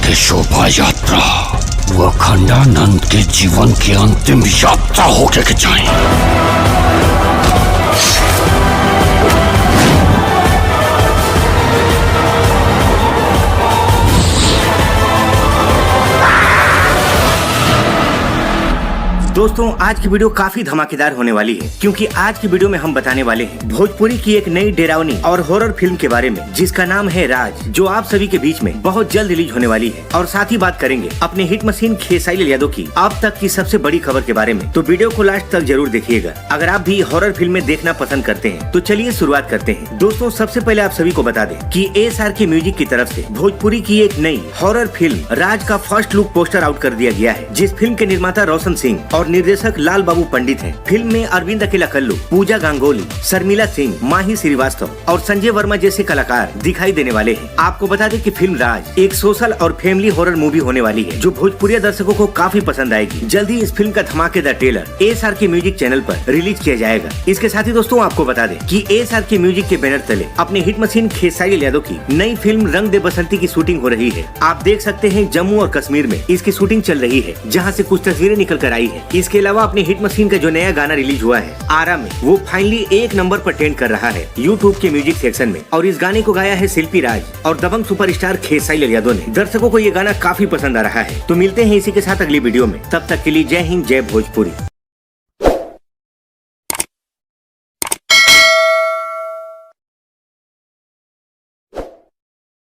की शोभा यात्रा वो खंडानंद के जीवन की अंतिम यात्रा होके के चाहिए। दोस्तों आज की वीडियो काफी धमाकेदार होने वाली है, क्योंकि आज की वीडियो में हम बताने वाले हैं भोजपुरी की एक नई डरावनी और हॉरर फिल्म के बारे में, जिसका नाम है राज, जो आप सभी के बीच में बहुत जल्द रिलीज होने वाली है। और साथ ही बात करेंगे अपने हिट मशीन खेसारी लाल यादव की अब तक की सबसे बड़ी खबर के बारे में। तो वीडियो को लास्ट तक जरूर देखिएगा। अगर आप भी हॉरर फिल्में देखना पसंद करते हैं तो चलिए शुरुआत करते हैं। दोस्तों सबसे पहले आप सभी को बता दें कि SRK म्यूजिक की तरफ से भोजपुरी की एक नई हॉरर फिल्म राज का फर्स्ट लुक पोस्टर आउट कर दिया गया है, जिस फिल्म के निर्माता रोशन सिंह और निर्देशक लाल बाबू पंडित हैं। फिल्म में अरविंद अकेला कल्लू, पूजा गांगुली, शर्मिला सिंह, माही श्रीवास्तव और संजय वर्मा जैसे कलाकार दिखाई देने वाले हैं। आपको बता दें कि फिल्म राज एक सोशल और फैमिली हॉरर मूवी होने वाली है, जो भोजपुरी दर्शकों को काफी पसंद आएगी। जल्द ही इस फिल्म का धमाकेदार ट्रेलर SRK म्यूजिक चैनल पर रिलीज किया जाएगा। इसके साथ ही दोस्तों आपको बता दें कि SRK म्यूजिक के बैनर तले अपने हिट मशीन खेसारी लाल यादव की नई फिल्म रंग दे बसंती की शूटिंग हो रही है। आप देख सकते हैं जम्मू और कश्मीर में इसकी शूटिंग चल रही है, जहाँ से कुछ तस्वीरें निकल कर आई है। इसके अलावा अपने हिट मशीन का जो नया गाना रिलीज हुआ है आरा में, वो फाइनली 1 नंबर पर ट्रेंड कर रहा है YouTube के म्यूजिक सेक्शन में। और इस गाने को गाया है शिल्पी राज और दबंग सुपरस्टार खेसारी लाल यादव ने। दर्शकों को ये गाना काफी पसंद आ रहा है। तो मिलते हैं इसी के साथ अगली वीडियो में। तब तक के लिए जय हिंद, जय भोजपुरी।